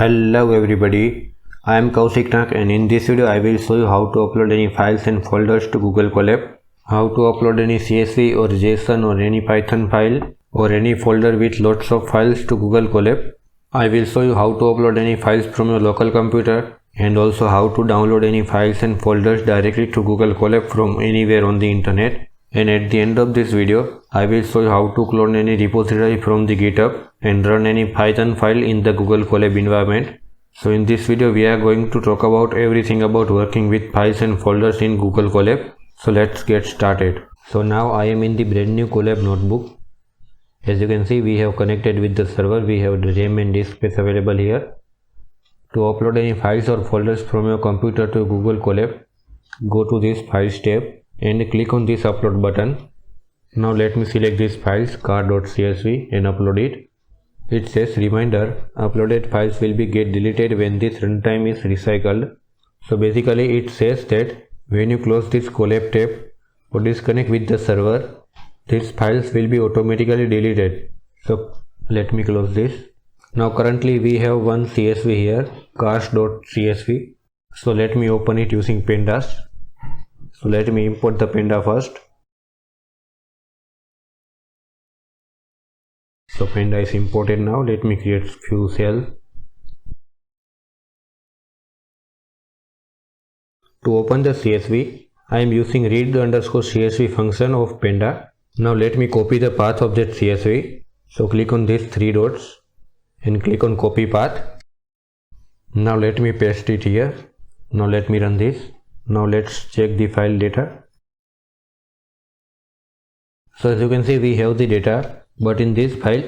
Hello everybody, I am Kaushik Nak and in this video I will show you how to upload any files and folders to Google Colab, how to upload any CSV or JSON or any Python file or any folder with lots of files to Google Colab. I will show you how to upload any files from your local computer and also how to download any files and folders directly to Google Colab from anywhere on the internet. And at the end of this video, I will show you how to clone any repository from the GitHub and run any Python file in the Google Colab environment. So in this video, we are going to talk about everything about working with files and folders in Google Colab. So let's get started. So now I am in the brand new Colab notebook. As you can see, we have connected with the server. We have the RAM and disk space available here. To upload any files or folders from your computer to Google Colab, go to this Files tab and click on this upload button. Now let me select this files car.csv and upload it. It says reminder, uploaded files will be get deleted when this runtime is recycled. So basically it says that when you close this Colab tab or disconnect with the server, these files will be automatically deleted. So let me close this. Now currently we have one CSV here, cars.csv. So let me open it using pandas. So let me import the panda first. So panda is imported now. Let me create few cells. To open the CSV, I am using read_CSV function of panda. Now let me copy the path of that CSV. So click on these three dots and click on copy path. Now let me paste it here. Now let me run this. Now let's check the file data. So as you can see, we have the data, but in this file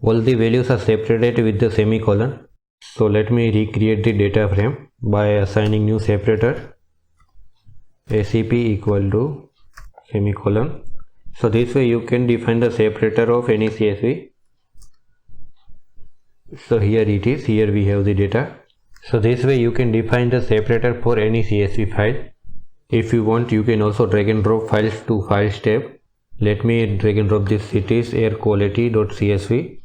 all the values are separated with the semicolon. So let me recreate the data frame by assigning new separator, SCP equal to semicolon. So this way you can define the separator of any CSV. So here it is, here we have the data. So this way you can define the separator for any CSV file. If you want, you can also drag and drop files to Files tab. Let me drag and drop this cities air quality.csv.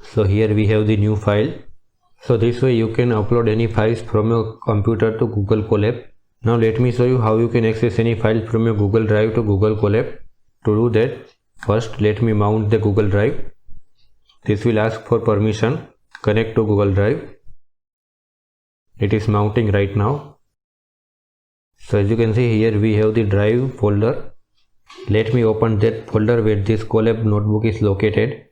So here we have the new file. So this way you can upload any files from your computer to Google Colab. Now let me show you how you can access any file from your Google Drive to Google Colab. To do that, first let me mount the Google Drive. This will ask for permission. Connect to Google Drive. It is mounting right now. So as you can see, here we have the drive folder. Let me open that folder where this Colab notebook is located.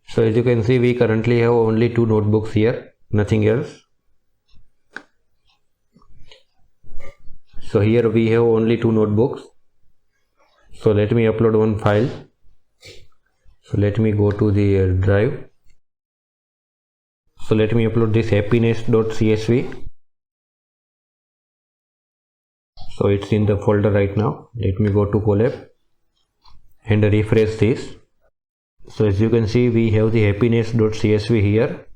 So as you can see, we currently have only two notebooks here, nothing else. So here we have only two notebooks. So let me upload one file. So let me go to the drive. So let me upload this happiness.csv. So it's in the folder right now. Let me go to Colab and refresh this. So as you can see, we have the happiness.csv here.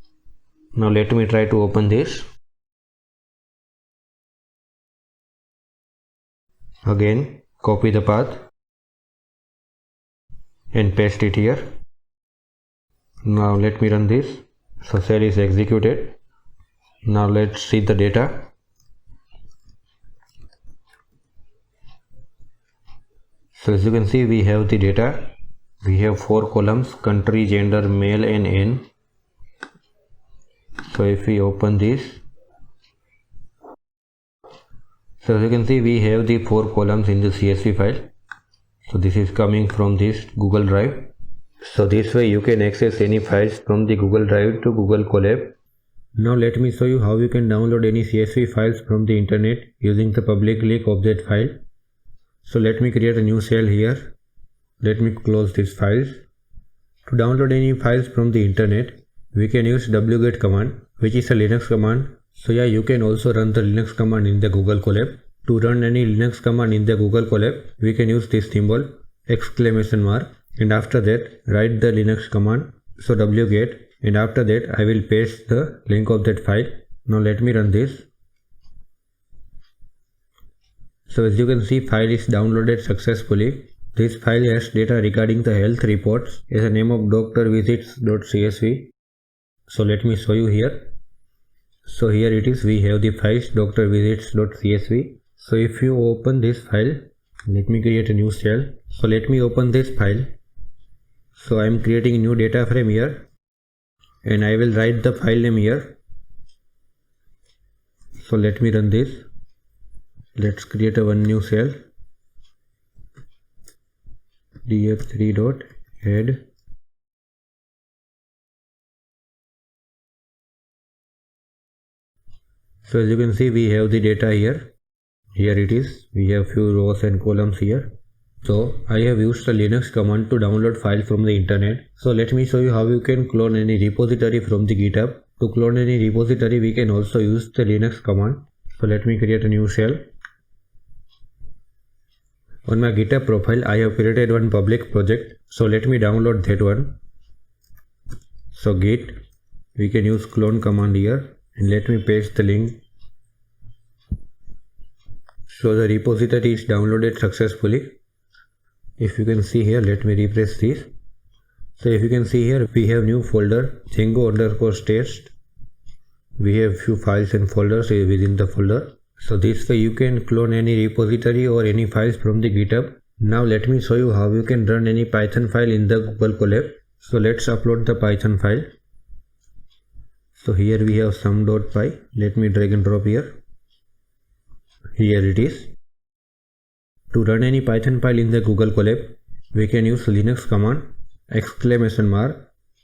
Now let me try to open this. Again, copy the path and paste it here. Now let me run this. So cell is executed. Now let's see the data. So as you can see, we have the data. We have 4 columns: country, gender, male and N. So if we open this, so as you can see, we have the 4 columns in the CSV file. So this is coming from this Google Drive. So this way you can access any files from the Google Drive to Google Colab. Now let me show you how you can download any CSV files from the internet using the public link of that file. So let me create a new cell here. Let me close these files. To download any files from the internet, we can use wget command, which is a Linux command. So yeah, you can also run the Linux command in the Google Colab. To run any Linux command in the Google Colab, we can use this symbol, ! And after that, write the Linux command. So wget, and after that I will paste the link of that file. Now let me run this. So as you can see, file is downloaded successfully. This file has data regarding the health reports as a name of drvisits.csv. So let me show you here. So here it is, we have the files drvisits.csv. So if you open this file, let me create a new shell. So let me open this file. So I am creating a new data frame here and I will write the file name here. So let me run this. Let's create a one new shell. df3.head. So as you can see, we have the data here. Here it is. We have few rows and columns here. So I have used the Linux command to download files from the internet. So let me show you how you can clone any repository from the GitHub. To clone any repository, we can also use the Linux command. So let me create a new shell. On my GitHub profile, I have created one public project. So let me download that one. So git, we can use clone command here and let me paste the link. So the repository is downloaded successfully. If you can see here, let me refresh this. So if you can see here, we have new folder Django_test. We have few files and folders within the folder. So this way you can clone any repository or any files from the GitHub. Now let me show you how you can run any Python file in the Google Colab. So let's upload the Python file. So here we have sum.py. Let me drag and drop here. Here it is. To run any Python file in the Google Colab, we can use Linux command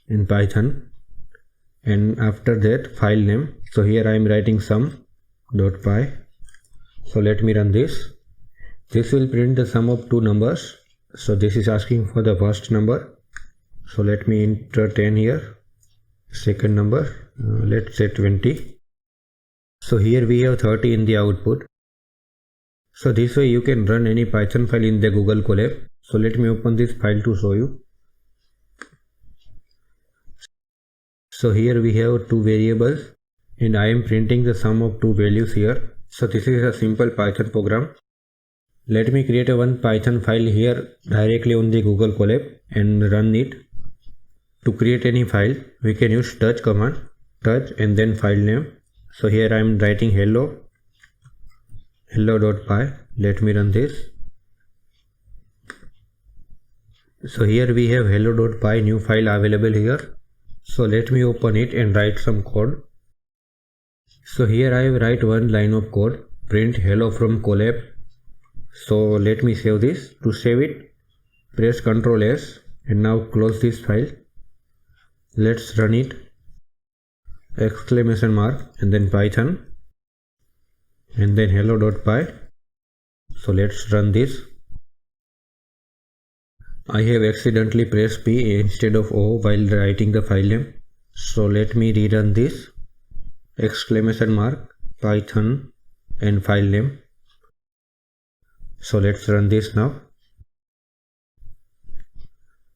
in Python, and after that file name. So here I am writing sum.py. So let me run this. This will print the sum of two numbers. So this is asking for the first number. So let me enter 10 here. Second number, let's say 20. So here we have 30 in the output. So this way you can run any Python file in the Google Colab. So let me open this file to show you. So here we have two variables and I am printing the sum of two values here. So this is a simple Python program. Let me create a one Python file here directly on the Google Colab and run it. To create any file, we can use touch command, touch and then file name. So here I am writing hello.py. Let me run this. So here we have hello.py new file available here. So let me open it and write some code. So here I write one line of code, print hello from Colab. So let me save this. To save it, press Ctrl S and now close this file. Let's run it. ! and then Python and then hello.py. So let's run this. I have accidentally pressed P instead of O while writing the file name. So let me rerun this. ! Python and file name. So let's run this now.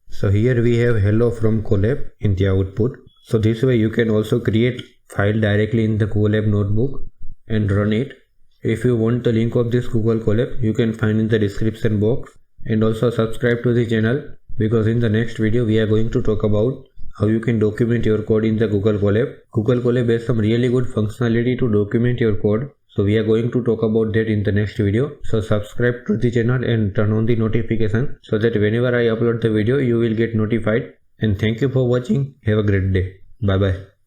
So here we have hello from Colab in the output. So this way you can also create file directly in the Colab notebook and run it. If you want the link of this Google Colab, you can find in the description box, and also subscribe to the channel, because in the next video we are going to talk about how you can document your code in the Google Colab. Google Colab has some really good functionality to document your code. So we are going to talk about that in the next video. So subscribe to the channel and turn on the notification so that whenever I upload the video you will get notified. And thank you for watching. Have a great day. Bye bye.